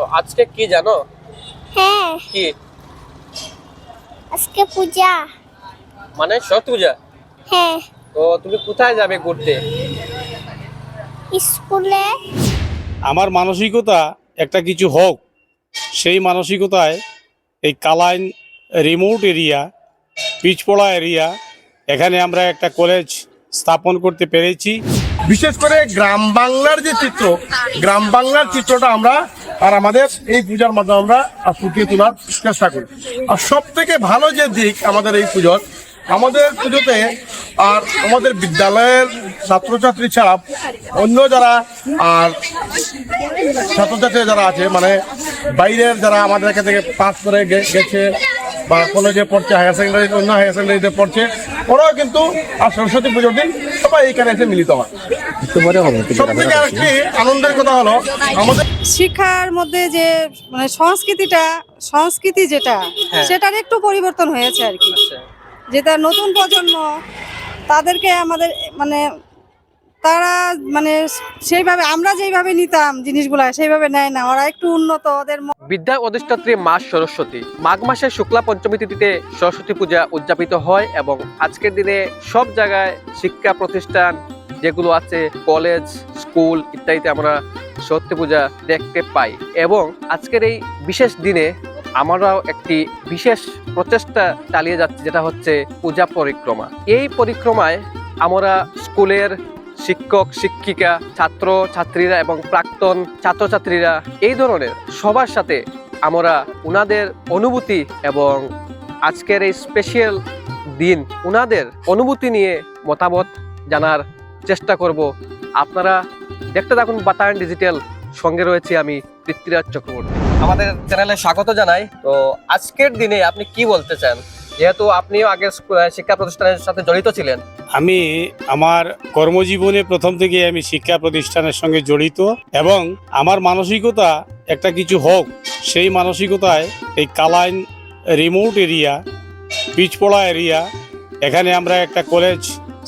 তো আজকে কি জানো? হ্যাঁ, কি আজকে পূজা। মানে ছট পূজা? হ্যাঁ, তো তুমি কোথায় যাবে ঘুরতে? স্কুলে। আমার মানসিকতা একটা কিছু হোক, সেই মানসিকতায় এই কালাইন রিমোট এরিয়া, পিচপড়া এরিয়া, এখানে আমরা একটা কলেজ স্থাপন করতে পেরেছি। বিশেষ করে গ্রাম বাংলার যে চিত্র, গ্রাম বাংলার চিত্রটা আমরা আর আমাদের এই পূজার মাধ্যমে আমরা ফুটিয়ে তোলার চেষ্টা করি। আর সব থেকে ভালো যে দিক আমাদের এই পুজোর, আমাদের পুজোতে আর আমাদের বিদ্যালয়ের ছাত্রছাত্রী ছাড়া অন্য যারা আর ছাত্রছাত্রী যারা আছে, মানে বাইরের যারা আমাদের এখান থেকে পাস করে গেছে বা কলেজে পড়ছে, হায়ার সেকেন্ডারি, অন্য হায়ার সেকেন্ডারিতে পড়ছে, ওরাও কিন্তু আর সরস্বতী পুজোর দিন সবাই এখানে এসে মিলিত হয়। সব থেকে আরেকটি আনন্দের কথা হলো আমাদের শিক্ষার মধ্যে যে মানে সংস্কৃতি যেটা সেটার একটু পরিবর্তন হয়েছে আর কি। যেটা নতুন প্রজন্ম তাদেরকে আমাদের মানে তারা মানে সেইভাবে আমরা যেইভাবে নিতাম জিনিসগুলা সেইভাবে নেয় না, ওরা একটু উন্নত ওদের। বিদ্যা অধিষ্ঠাত্রী মা সরস্বতী। মাঘ মাসের শুক্লা পঞ্চমী তিথিতে সরস্বতী পূজা উদযাপিত হয় এবং আজকের দিনে সব জায়গায় শিক্ষা প্রতিষ্ঠান যেগুলো আছে, কলেজ, স্কুল ইত্যাদিতে আমরা সরস্বতী পূজা দেখতে পাই। এবং আজকের এই বিশেষ দিনে আমরাও একটি বিশেষ প্রচেষ্টা চালিয়ে যাচ্ছি, যেটা হচ্ছে পূজা পরিক্রমা। এই পরিক্রমায় আমরা স্কুলের শিক্ষক শিক্ষিকা, ছাত্র ছাত্রীরা এবং প্রাক্তন ছাত্রছাত্রীরা এই ধরনের সবার সাথে আমরা উনাদের অনুভূতি এবং আজকের এই স্পেশাল দিন উনাদের অনুভূতি নিয়ে মতামত জানার চেষ্টা করব। আপনারা দেখতে থাকুন বাতায়ন ডিজিটাল, সঙ্গে রয়েছে আমি পৃথ্বীরাজ চক্রবর্তী। আমাদের চ্যানেলে স্বাগত জানাই। তো আজকের দিনে আপনি কি বলতে চান, যেহেতু আপনিও আগে শিক্ষা প্রতিষ্ঠানের সাথে জড়িত ছিলেন? আমি আমার কর্মজীবনে প্রথম থেকে আমি শিক্ষা প্রতিষ্ঠানের সঙ্গে জড়িত এবং আমার মানসিকতা একটা কিছু হোক, সেই মানসিকতায় এই কালাইন রিমোট এরিয়া, পিচপড়া এরিয়া, এখানে আমরা একটা কলেজ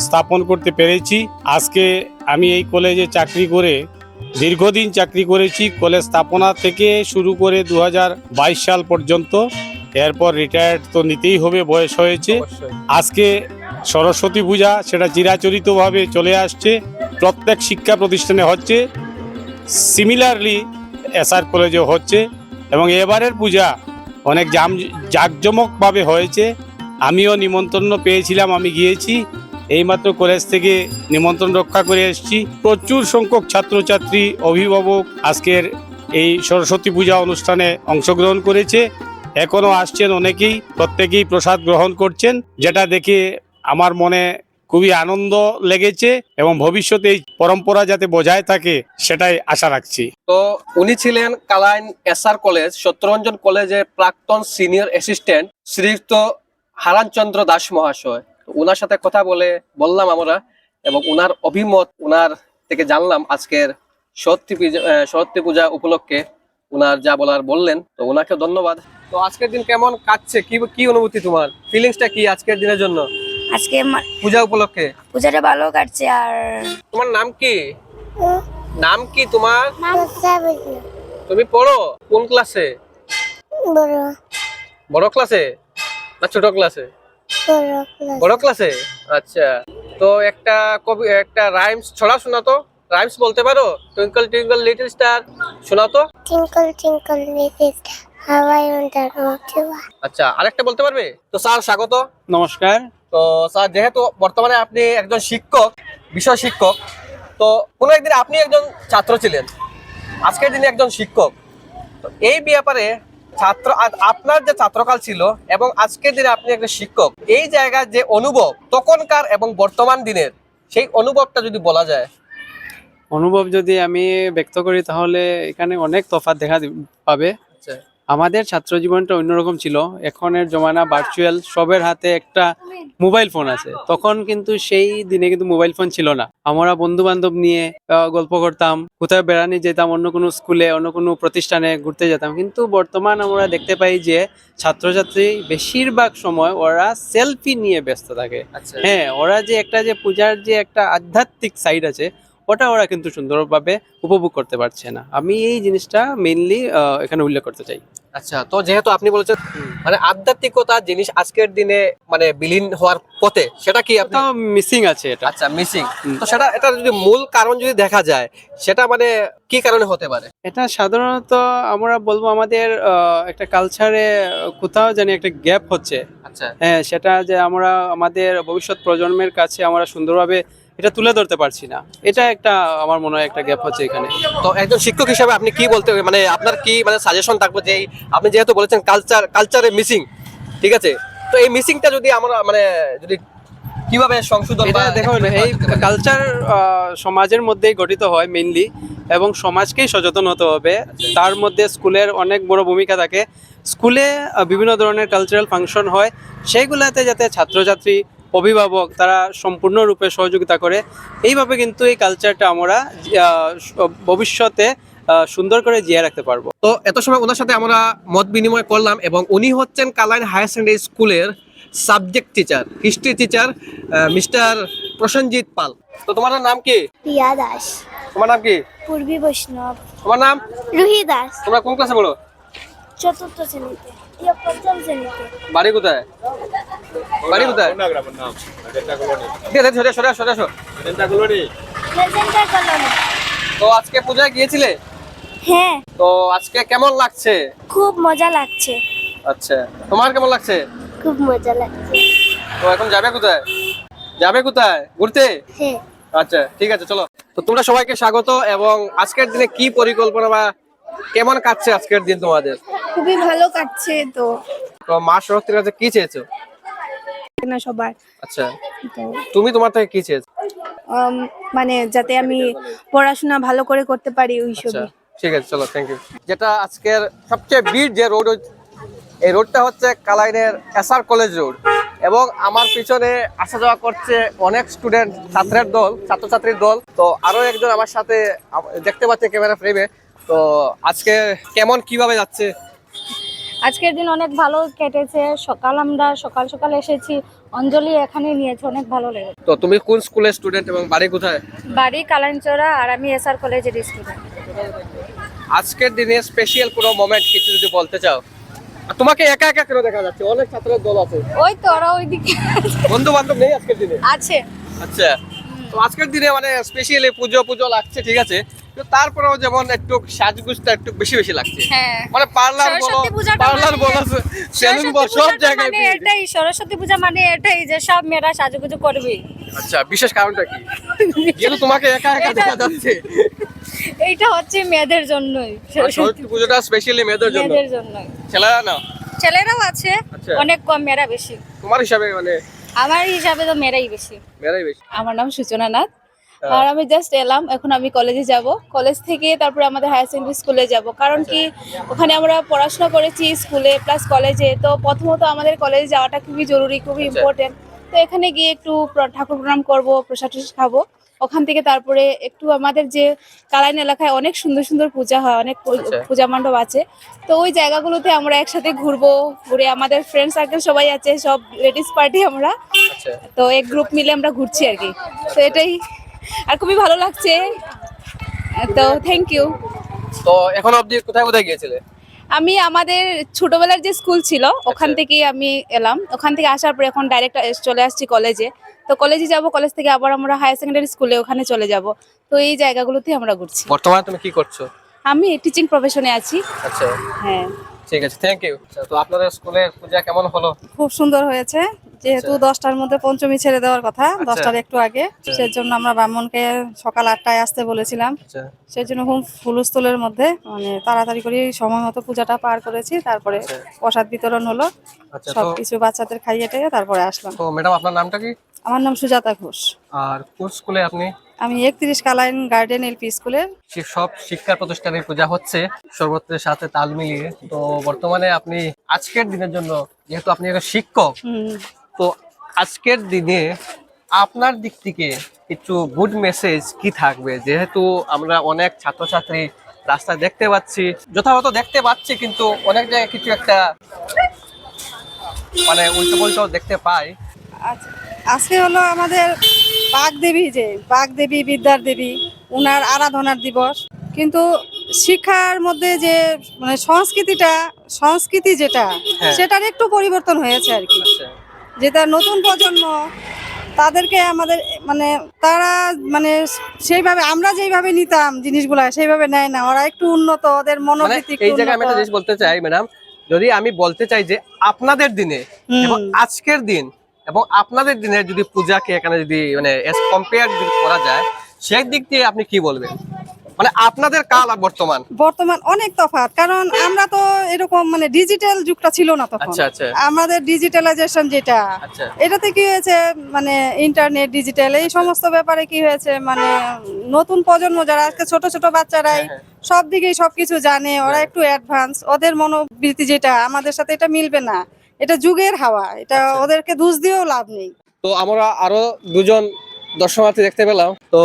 স্থাপন করতে পেরেছি। আজকে আমি এই কলেজে চাকরি করে দীর্ঘদিন চাকরি করেছি, কলেজ স্থাপনা থেকে শুরু করে 2022 সাল পর্যন্ত। এরপর রিটায়ার্ড তো নিতেই হবে, বয়স হয়েছে। আজকে সরস্বতী পূজা সেটা চিরাচরিতভাবে চলে আসছে, প্রত্যেক শিক্ষা প্রতিষ্ঠানে হচ্ছে, সিমিলারলি এসআর কলেজেও হচ্ছে এবং এবারের পূজা অনেক জাঁকজমকভাবে হয়েছে। আমিও নিমন্ত্রণ পেয়েছিলাম, আমি গিয়েছি। এইমাত্র কলেজ থেকে নিমন্ত্রণ রক্ষা করে এসেছি। প্রচুর সংখ্যক ছাত্রছাত্রী, অভিভাবক আজকের এই সরস্বতী পূজা অনুষ্ঠানে অংশগ্রহণ করেছে। এখনও আসছেন অনেকেই, প্রত্যেকেই প্রসাদ গ্রহণ করছেন, যেটা দেখে আমার মনে খুবই আনন্দ লেগেছে এবং ভবিষ্যতে এই পরম্পরা যাতে বজায় থাকে সেটাই আশা রাখছি। তো উনি ছিলেন কালাইন এসআর কলেজ সত্যরঞ্জন কলেজের প্রাক্তন সিনিয়র অ্যাসিস্ট্যান্ট শ্রীযুক্ত হারানচন্দ্র দাস মহাশয়। ওনার সাথে কথা বললাম আমরা এবং ওনার অভিমত ওনার থেকে জানলাম আজকের সরস্বতী পূজা উপলক্ষে ওনার যা বলার বললেন। তো ওনাকে ধন্যবাদ। তো আজকের দিন কেমন কাটছে, কি অনুভূতি, তোমার ফিলিংসটা কি আজকের দিনের জন্য, আজকে পূজা উপলক্ষে? পূজাটা ভালো কাটছে। আর তোমার নাম কি? নাম কি তোমার? তুমি পড়ো কোন ক্লাসে? বড় ক্লাসে না ছোট ক্লাসে? বড় ক্লাসে। আচ্ছা, তো একটা রাইমস ছড়া শোনা তো। রাইমস বলতে পারো? টুইঙ্কল টুইঙ্কল লিটল স্টার শোনাও তো। Twinkle, twinkle, little star, how I wonder what you are. আচ্ছা, আরেকটা বলতে পারবে? তো স্যার স্বাগত। নমস্কার। তো স্যার, যেহেতু বর্তমানে আপনি একজন শিক্ষক, বিষয় শিক্ষক, তো কোনো একদিন আপনি একজন ছাত্র ছিলেন, আজকের দিনে একজন শিক্ষক, তো এই ব্যাপারে আপনার যে ছাত্রকাল ছিল এবং আজকের দিনে আপনি একজন শিক্ষক, এই জায়গার যে অনুভব তখনকার এবং বর্তমান দিনের, সেই অনুভবটা যদি বলা যায়। অনুভব যদি আমি ব্যক্ত করি তাহলে এখানে অনেক তফাৎ দেখা পাবে। আচ্ছা, আমাদের ছাত্র জীবনটা অন্যরকম ছিল। এখনের জমানা ভার্চুয়াল, সবের হাতে একটা মোবাইল ফোন আছে। তখন কিন্তু সেই দিনে কিন্তু মোবাইল ফোন ছিল না। আমরা বন্ধু বান্ধব নিয়ে গল্প করতাম, কোথাও বেড়ানি যেতাম, অন্য কোনো স্কুলে, অন্য কোনো প্রতিষ্ঠানে ঘুরতে যেতাম। কিন্তু বর্তমান আমরা দেখতে পাই যে ছাত্রছাত্রী বেশিরভাগ সময় ওরা সেলফি নিয়ে ব্যস্ত থাকে। আচ্ছা, হ্যাঁ, ওরা যে একটা যে পূজার যে একটা আধ্যাত্মিক সাইড আছে ওটা ওরা কিন্তু সুন্দরভাবে উপভোগ করতে পারছে না। আমি এই জিনিসটা মেইনলি এখানে উল্লেখ করতে চাই। আচ্ছা, তো যেহেতু আপনি বলেছেন মানে আধ্যাত্মিকতা জিনিস আজকের দিনে মানে বিলীন হওয়ার পথে, সেটা কি আপনি? তো মিসিং আছে এটা। আচ্ছা, মিসিং। তো সেটা এটা যদি মূল কারণ যদি দেখা যায়, সেটা মানে কি কারণে হতে পারে? এটা সাধারণত আমরা বলবো আমাদের একটা কালচারে কোথাও জানি একটা গ্যাপ হচ্ছে। আচ্ছা, হ্যাঁ, সেটা যে আমরা আমাদের ভবিষ্যৎ প্রজন্মের কাছে আমরা সুন্দরভাবে এটা তুলে ধরতে পারছি না, এটা একটা আমার মনে হয় একটা গ্যাপ হচ্ছে এখানে। তো একজন শিক্ষক হিসেবে আপনি কি বলতে মানে আপনার কি মানে সাজেশন থাকবে যে আপনি যেহেতু বলেছেন কালচারে মিসিং, ঠিক আছে, তো এই মিসিংটা যদি আমরা মানে যদি কিভাবে সংশোধন এটা দেখো, এই কালচার সমাজের মধ্যেই গঠিত হয় মেইনলি, এবং সমাজকেই সচেতন হতে হবে। তার মধ্যে স্কুলের অনেক বড় ভূমিকা থাকে। স্কুলে বিভিন্ন ধরনের কালচারাল ফাংশন হয়, সেইগুলোতে যাতে ছাত্রছাত্রী, অভিভাবক তারা সম্পূর্ণরূপে সহযোগিতা করে, এইভাবে কিন্তু এই কালচারটা আমরা ভবিষ্যতে সুন্দর করে জিয়ে রাখতে পারবো। তো এত সময় ওনার সাথে আমরা মত বিনিময় করলাম, এবং উনি হচ্ছেন কালাইন হায়ার সেকেন্ডারি স্কুলের subject teacher, history teacher, mister Prasenjit Pal. তো তোমার নাম কি? প্রিয়া দাস। তোমার নাম কি? পূর্বী বৈষ্ণব। তোমার নাম? রুহি দাস। তোমরা কোন ক্লাসে পড়ো? চতুর্থ শ্রেণীতে, পঞ্চম শ্রেণীতে। বাড়ি কোথায়? বাড়ি কোথায়? সরে সরে সরে আসো। Presenter colony. তো আজকে পূজায় গিয়েছিলে? হ্যাঁ, তো আজকে কেমন লাগছে? খুব মজা লাগছে। আচ্ছা, তোমার কেমন লাগছে? খুব মজা লাগছে। তো এখন যাবে কোথায়? যাবে কোথায় ঘুরতে? হ্যাঁ। আচ্ছা, ঠিক আছে, চলো। তো তোমরা সবাইকে স্বাগত। এবং আজকের দিনে কি পরিকল্পনা বা কেমন কাটছে আজকের দিন তোমাদের? খুবই ভালো কাটছে তো তো মা সরস্বতীর কাছে কি চেয়েছো? না সবার। আচ্ছা, তুমি তোমার থেকে কি চেয়েছো? মানে যাতে আমি পড়াশোনা ভালো করে করতে পারি ওইসব। আচ্ছা, ঠিক আছে, চলো, থ্যাংক ইউ। যেটা আজকের সবচেয়ে ভিড় যে রোড, এই রোডটা হচ্ছে কালাইনের এসআর কলেজ রোড, এবং আমার পিছনে আসা যাওয়া করছে অনেক স্টুডেন্ট, ছাত্রছাত্রীর দল। তো আরো একজন আমার সাথে দেখতে পাচ্ছে ক্যামেরা ফ্রেমে। তো আজকে কেমন কিভাবে যাচ্ছে? আজকের দিন অনেক ভালো কেটেছে। আমরা সকাল সকাল এসেছি, অঞ্জলি এখানে নিয়েছে, অনেক ভালো লেগেছে। তো তুমি কোন স্কুলের স্টুডেন্ট এবং বাড়ি কোথায়? বাড়ি কালাইনচড়া, আর আমি এসআর কলেজের স্টুডেন্ট। আজকের দিনে স্পেশাল কোনো মোমেন্ট কিছু যদি বলতে চাও? আর তোমাকে একা একা কেন দেখা যাচ্ছে? অনেক ছাত্রের দল আছে। ওই তো ওরা ওইদিকে বন্ধু বান্ধব নেই আজকের দিনে? আছে। আচ্ছা, তো আজকের দিনে মানে স্পেশালি পুজো লাগছে, ঠিক আছে, কিন্তু তারপরেও যেমন একটু সাজগুজটা একটু বেশি বেশি লাগছে। হ্যাঁ, মানে পার্লার বলো, সেলুন বলো, সব জায়গায় মানে এটাই সরস্বতী পূজা, মানে এটাই যে সব মেয়েরা সাজুগুজু করবে। আচ্ছা, বিশেষ কারণটা কি? যেহেতু তোমাকে একা একা দেখা যাচ্ছে। এইটা হচ্ছে মেয়েদের জন্যই, সরস্বতী পুজোটা স্পেশালি মেয়েদের জন্য। মেয়েদের জন্যই। ছেলেরা না? ছেলেরাও আছে, আচ্ছা। অনেক কম, মেয়েরা বেশি। তোমার হিসাবে মানে? আমার হিসাবে তো মেয়েরাই বেশি। মেয়েরাই বেশি। আমার নাম সূচনা নাথ, আর আমি জাস্ট এলাম, এখন আমি কলেজে যাব। কলেজ থেকে তারপরে আমাদের হায়ার সেকেন্ডারি স্কুলে যাব, কারণ কি ওখানে আমরা পড়াশোনা করেছি স্কুলে প্লাস কলেজে। তো প্রথমত আমাদের কলেজে যাওয়াটা খুবই জরুরি, খুবই ইম্পর্টেন্ট। তো এখানে গিয়ে একটু ঠাকুর প্রণাম করবো, প্রসাদ টসাদ খাবো। ওখান থেকে তারপরে একটু আমাদের যে কালাইন এলাকায় অনেক সুন্দর সুন্দর পূজা হয়, অনেক পূজা মণ্ডপ আছে, তো ওই জায়গাগুলোতে আমরা একসাথে ঘুরবো। ঘুরে আমাদের ফ্রেন্ড সার্কেল সবাই আছে, সব লেডিস পার্টি আমরা, তো এক গ্রুপ মিলে আমরা ঘুরছি আর কি। তো এটাই, আর খুবই ভালো লাগছে। তো থ্যাংক ইউ। তো এখন অবধি কোথায় কোথায় গিয়েছিলে? আমি আমাদের ছোটবেলার যে স্কুল ছিল ওখান থেকে আমি এলাম, ওখান থেকে আসার পরে এখন ডাইরেক্ট চলে আসছি কলেজে। তো কলেজে যাব, কলেজ থেকে আবার আমরা হায়ার সেকেন্ডারি স্কুলে ওখানে চলে যাব। তো এই জায়গাগুলোতে আমরা ঘুরছি। বর্তমানে তুমি কি করছো? আমি টিচিং প্রফেশনে আছি। আচ্ছা, হ্যাঁ, ঠিক আছে, থ্যাংক ইউ। তো আপনাদের স্কুলের পূজা কেমন হলো? খুব সুন্দর হয়েছে, যেহেতু 10টার মধ্যে পঞ্চমী ছেড়ে দেওয়ার কথা, 10টার একটু আগে, সেজন্য আমরা ব্রাহ্মণকে সকাল 8টায় আসতে বলেছিলাম। আচ্ছা, সেজন্য খুব হুলস্থুলের মধ্যে মানে তাড়াতাড়ি করে সময় মতো পূজাটা পার করেছি। তারপরে প্রসাদ বিতরণ হলো, আচ্ছা। তো সবকিছু বাচ্চাদের খাইয়ে টেয়ে তারপরে আসলাম। তো ম্যাডাম, আপনার নামটা কি? আমার নাম সুজাতা ঘোষ। আর কোন স্কুলে আপনি? আমি 31 কালাইন গার্ডেন এলপি স্কুলের। সব শিক্ষা প্রতিষ্ঠানে পূজা হচ্ছে সর্বত্রের সাথে তাল মিলিয়ে। তো বর্তমানে আপনি আজকের দিনের জন্য, যেহেতু আপনি একটা শিক্ষক, তো আজকের দিনে আপনার দিক থেকে কিছু গুড মেসেজ কি থাকবে? যেহেতু আমরা অনেক ছাত্রছাত্রী রাস্তায় দেখতে পাচ্ছি, যথাযথ দেখতে পাচ্ছি, কিন্তু অনেক জায়গায় কিছু একটা মানে উল্টো পাল্টাও দেখতে পাই। আজকে হলো আমাদের বাগদেবী বিদ্যার দেবী উনার আরাধনার দিবস। কিন্তু শিক্ষার মধ্যে যে মানে সংস্কৃতি যেটা হ্যাঁ। সেটার একটু পরিবর্তন হয়েছে আর কি। আচ্ছা। যেটা নতুন প্রজন্ম তাদেরকে আমাদের মানে তারা মানে সেইভাবে আমরা যেইভাবে নিতাম জিনিসগুলা সেইভাবে নেয় না, ওরা একটু উন্নত, ওদের মানে মনোবৃত্তি একটু এই জায়গায় আমি একটা উন্নত। জিনিস বলতে চাই ম্যাডাম, যদি আমি বলতে চাই যে আপনাদের দিনে এবং আজকের দিন এবং আপনাদের দিনের যদি পূজাকে এখানে যদি মানে কম্পেয়ার যদি করা যায়, সেই দিক দিয়ে আপনি কি বলবেন? মানে আপনাদের কাল আর বর্তমান অনেক তফাৎ, কারণ আমরা তো এরকম মানে ডিজিটাল যুগটা ছিল না তখন। আচ্ছা আচ্ছা আমাদের ডিজিটালাইজেশন যেটা, আচ্ছা এটাতে কি হয়েছে মানে ইন্টারনেট ডিজিটাল এই সমস্ত ব্যাপারে কি হয়েছে মানে নতুন প্রজন্ম যারা আজকে ছোট ছোট বাচ্চারাই হ্যাঁ। সব দিকেই সবকিছু জানে, ওরা একটু অ্যাডভান্স, ওদের মনোবৃত্তি যেটা আমাদের সাথে এটা মিলবে না, এটা যুগের হাওয়া, এটা ওদেরকে দোষ দিয়েও লাভ নেই। তো আমরা আরো দুজন দর্শনার্থী দেখতে পেলাম। তো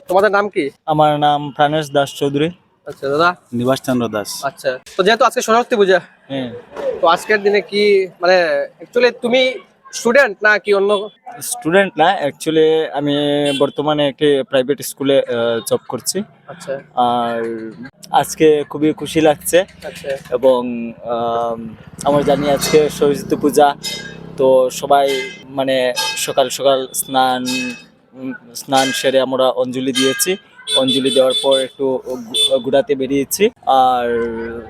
তোমাদের নাম কি? আমার নাম প্রাণেশ দাস চৌধুরী। আচ্ছা দাদা। নিবাস চন্দ্র দাস। আচ্ছা, তো যেহেতু আজকে সরস্বতী পূজা, হ্যাঁ, তো আজকের দিনে কি মানে অ্যাকচুয়ালি তুমি স্টুডেন্ট না কি অন্য? স্টুডেন্ট না, অ্যাকচুয়ালি আমি বর্তমানে একটি প্রাইভেট স্কুলে জব করছি। আচ্ছা আর আজকে খুবই খুশি লাগছে আচ্ছা এবং আমার জানি আজকে সরস্বতী পূজা, তো সবাই মানে সকাল সকাল স্নান সেরে আমরা অঞ্জলি দিয়েছি। অঞ্জলি দেওয়ার পর একটু ঘোরাতে বেরিয়েছি, আর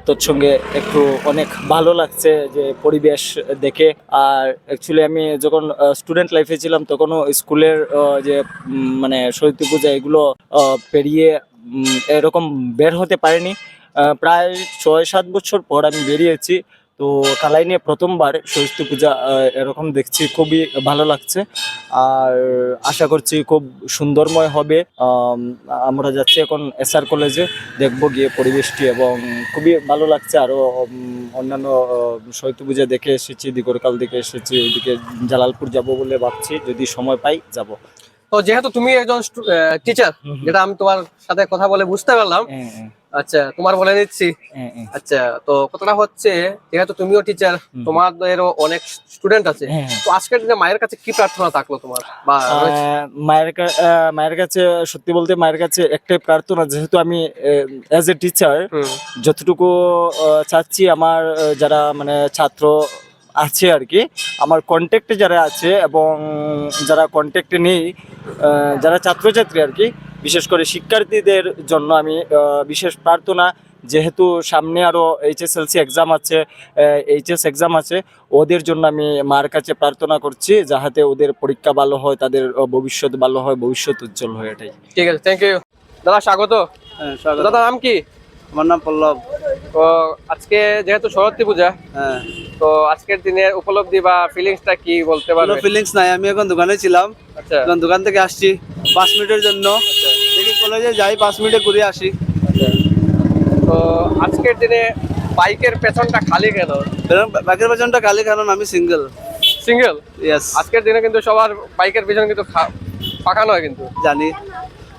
তৎসঙ্গে একটু অনেক ভালো লাগছে যে পরিবেশ দেখে। আর অ্যাকচুয়ালি আমি যখন স্টুডেন্ট লাইফে ছিলাম তখনও স্কুলের যে মানে সরস্বতী পূজা এগুলো পেরিয়ে এরকম বের হতে পারিনি। প্রায় 6-7 বছর পর আমি বেরিয়েছি, তো কালাইনে প্রথমবার সরস্বতী পূজা এরকম দেখছি, খুবই ভালো লাগছে। আর আশা করছি খুব সুন্দরময় হবে। আমরা যাচ্ছি এখন এসআর কলেজে, দেখবো গিয়ে পরিবেশটি, এবং খুবই ভালো লাগছে। আরও অন্যান্য সরস্বতী পূজা দেখে এসেছি, দিগরকাল দেখে এসেছি, ওইদিকে জালালপুর যাব বলে ভাবছি, যদি সময় পাই যাব। তো যেহেতু তুমি একজন টিচার, যেটা আমি তোমার সাথে কথা বলে বুঝতে পারলাম, আচ্ছা তোমার বলে দিচ্ছি। আচ্ছা, তো কথাটা হচ্ছে যেহেতু তুমিও টিচার, তোমাদেরও অনেক স্টুডেন্ট আছে, তো আজকের দিনে মায়ের কাছে কি প্রার্থনা থাকলো তোমার? বা মায়ের কাছে সত্যি বলতে মায়ের কাছে একটাই প্রার্থনা, যেহেতু আমি অ্যাজ এ টিচার যতটুকু চাচ্ছি আমার যারা মানে ছাত্র আছে আর কি, আমার কন্ট্যাক্টে যারা আছে এবং যারা কন্ট্যাক্টে নেই, যারা ছাত্রছাত্রী আর কি, বিশেষ করে শিক্ষার্থীদের জন্য আমি বিশেষ প্রার্থনা, যেহেতু সামনে আরও এইচএসএলসি এক্সাম আছে, এইচএস এক্সাম আছে, ওদের জন্য আমি মার কাছে প্রার্থনা করছি যাহাতে ওদের পরীক্ষা ভালো হয়, তাদের ভবিষ্যৎ ভালো হয়, ভবিষ্যৎ উজ্জ্বল হয়। এটাই। ঠিক আছে, থ্যাংক ইউ দাদা। স্বাগত। দাদা নাম কি? আমার নাম পল্লব। তো আজকে যেহেতু সরস্বতী পূজা, হ্যাঁ, তো আজকের দিনের উপলব্ধি বা ফিলিংসটা কি বলতে কোনো পারবে? ফিলিংস নাই, আমি এখন দোকানে ছিলাম, আচ্ছা এখন দোকান থেকে আসছি 5 মিনিটের জন্য, দেখি কলেজে যাই 5 মিনিটে ঘুরে আসি। তো আজকের দিনে বাইকের পেছনটা খালি কেন? বাকের পেছনটা খালি কারণ আমি সিঙ্গেল। সিঙ্গেল? ইয়েস, আজকের দিনে কিন্তু সবার বাইকের পেছন কিন্তু ফাঁকা নয় কিন্তু। জানি,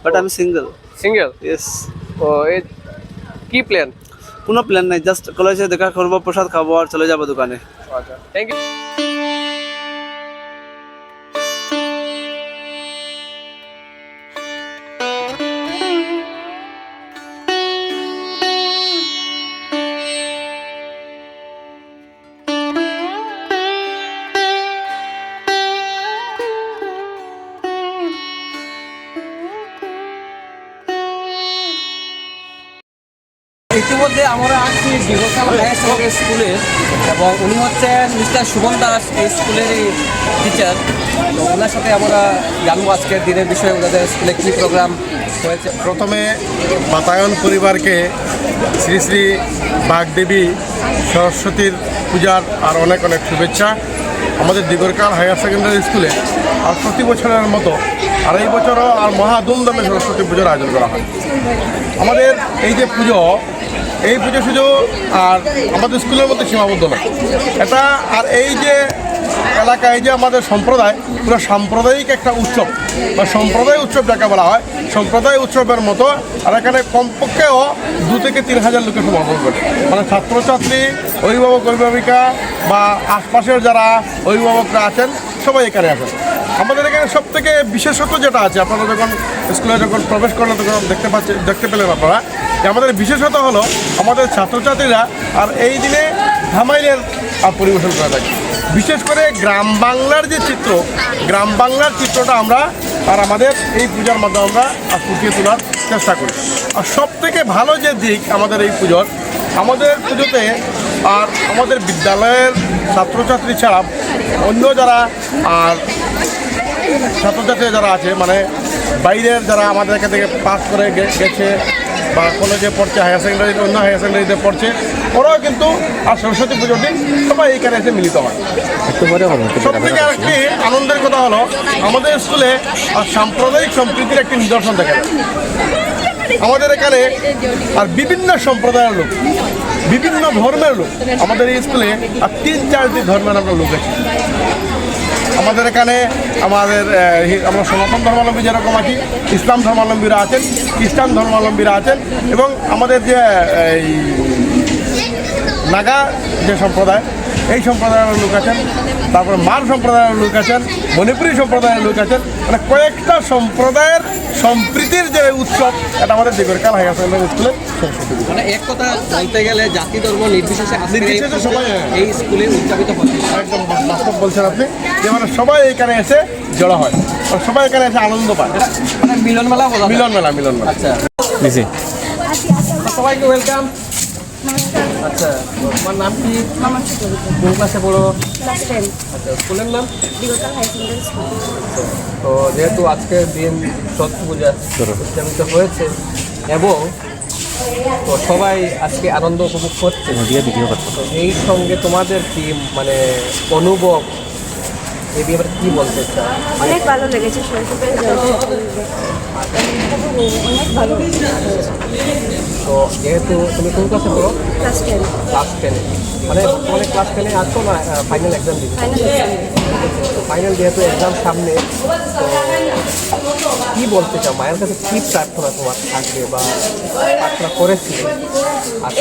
বাট আমি সিঙ্গেল। সিঙ্গেল? ইয়েস। তো এই কি প্ল্যান? কোনো প্ল্যান নাই, জাস্ট কলেজে দেখা করবো, প্রসাদ খাবো আর চলে যাবো দোকানে। আচ্ছা, থ্যাংক ইউ। ইতিমধ্যে আমরা আছি দিগরকাল হায়ার সেকেন্ডারি স্কুলে, এবং উনি হচ্ছেন মিস্টার সুমন দাস, এই স্কুলেরই টিচার। তো ওনার সাথে আমরা জানবো আজকের দিনের বিষয়ে, ওনাদের স্কুলে কী প্রোগ্রাম হয়েছে। প্রথমে বাতায়ন পরিবারকে শ্রী শ্রী বাগদেবী সরস্বতীর পূজার আর অনেক অনেক শুভেচ্ছা। আমাদের দিগরকাল হায়ার সেকেন্ডারি স্কুলে আর প্রতি বছরের মতো আর এই বছরও আর মহা ধুমধামে সরস্বতী পুজোর আয়োজন করা হয়। আমাদের এই যে পুজো, এই পুজো শুধু আর আমাদের স্কুলের মধ্যে সীমাবদ্ধ নয়, এটা আর এই যে এলাকায় যে আমাদের সম্প্রদায়, পুরো সাম্প্রদায়িক একটা উৎসব বা সম্প্রদায় উৎসব যাকে বলা হয়, সম্প্রদায় উৎসবের মতো। আর এখানে কমপক্ষেও 2 থেকে 3 হাজার লোকের সমাগম করে, মানে ছাত্রছাত্রী, অভিভাবক অভিভাবিকা বা আশপাশের যারা অভিভাবকরা আছেন সবাই এখানে আসেন। আমাদের এখানে সব থেকে বিশেষত্ব যেটা আছে, আপনারা যখন স্কুলে যখন প্রবেশ করলেন তখন দেখতে পেলেন আপনারা যে আমাদের বিশেষত হলো আমাদের ছাত্রছাত্রীরা আর এই দিনে ধামাইলের পরিবেশন করা থাকে। বিশেষ করে গ্রাম বাংলার যে চিত্র, গ্রাম বাংলার চিত্রটা আমরা আর আমাদের এই পূজার মাধ্যমে আমরা ফুটিয়ে তোলার চেষ্টা করি। আর সব থেকে ভালো যে দিক আমাদের এই পুজোর, আমাদের পুজোতে আর আমাদের বিদ্যালয়ের ছাত্রছাত্রী ছাড়া অন্য যারা আর ছাত্রছাত্রী যারা আছে, মানে বাইরের যারা আমাদের এখান থেকে পাস করে গেছে বা কলেজে পড়ছে, হায়ার সেকেন্ডারিতে, অন্য হায়ার সেকেন্ডারিতে পড়ছে, ওরাও কিন্তু আর সরস্বতী পুজোর দিন সবাই এইখানে এসে মিলিত হয়। সব থেকে আরেকটি আনন্দের কথা হলো আমাদের স্কুলে আর সাম্প্রদায়িক সম্প্রীতির একটি নিদর্শন দেখা যায়। আমাদের এখানে আর বিভিন্ন সম্প্রদায়ের লোক, বিভিন্ন ধর্মের লোক আমাদের এই স্কুলে আর 3-4টি ধর্মের আমরা লোক আছি। আমাদের এখানে আমরা সনাতন ধর্মাবলম্বী যেরকম আছি, ইসলাম ধর্মাবলম্বীরা আছেন, খ্রিস্টান ধর্মাবলম্বীরা আছেন, এবং আমাদের যে এই নাগা যে সম্প্রদায়, এই সম্প্রদায়ের লোক আছেন, তারপরে মার সম্প্রদায়ের লোক আছেন, মণিপুরী সম্প্রদায়ের লোক আছেন, মানে কয়েকটা সম্প্রদায়ের সম্প্রীতির যে উৎসব, এটা আমাদের দেগরকাল হায়ার সেকেন্ডারি স্কুলে সরস্বতী পুজো। মানে এক কথা বলতে গেলে জাতি ধর্ম নির্বিশেষে নির্বিশেষে সবাই এই স্কুলে উদযাপিত হয়। একদম বাস্তব বলছেন আপনি, যে মানে সবাই এখানে এসে জড়ো হয়, আর সবাই এখানে এসে আনন্দ পায়। মানে মিলন মেলা বলা হয়। মিলন মেলা। আচ্ছা, সবাইকে ওয়েলকাম। আচ্ছা, তোমার নাম কি? কোন ক্লাসে পড়ো? আচ্ছা, স্কুলের নাম? তো যেহেতু আজকের দিন সরস্বতী পূজা উদযাপিত হয়েছে এবং তো সবাই আজকে আনন্দ উপভোগ করছে, তো এই সঙ্গে তোমাদের কি মানে অনুভব, এই ব্যাপারে কি বলতে চাও? অনেক ভালো লেগেছে অনেক ভালো। তো যেহেতু তুমি কোন ক্লাসে পড়ো? ক্লাস 10। ক্লাস 10। মানে বর্তমানে ক্লাস 10-এ আছো না ফাইনাল এক্সাম দিবে? ফাইনাল যেহেতু এক্সাম সামনে, তো কি বলতে চাও, মায়ের কাছে কি প্রার্থনা তোমার থাকবে বা প্রার্থনা করেছিলে?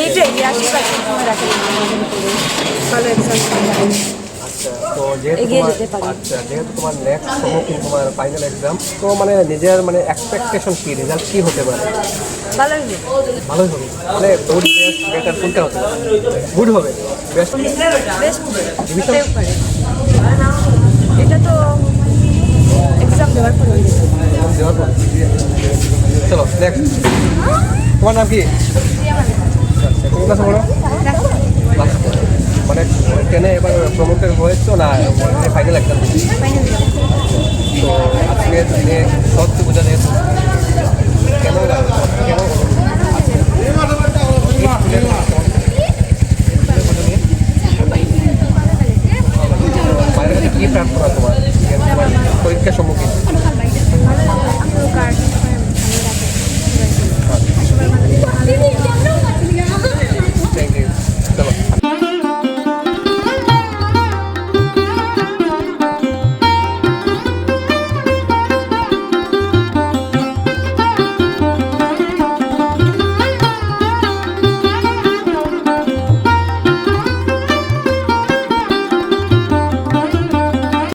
এইটাই আশীর্বাদ রাখেন ভালো এক্সাম। আচ্ছা, তো যেহেতু তোমার নেক্সট সম্মুখীন তোমার ফাইনাল এক্সাম, তো মানে নিজের মানে এক্সপেকটেশন কি, রেজাল্ট কি হতে পারে? ভালোই ভালোই হবে, মানে গুড, বেস্ট, বেটার কোনটা হতে পারে? গুড হবে, বেস্ট, এটা তো এক্সাম দেওয়ার পর দেওয়ার পর। চলো নেক্সট, তোমার নাম কি? আচ্ছা, কোন ক্লাসে পড়ো? মানে 10-এ এবার প্রমোটেড হয়েছো না ফাইনাল এক্সাম দিচ্ছি? তো আজকে দিনে সরস্বতী পূজা যেহেতু কেমন লাগে?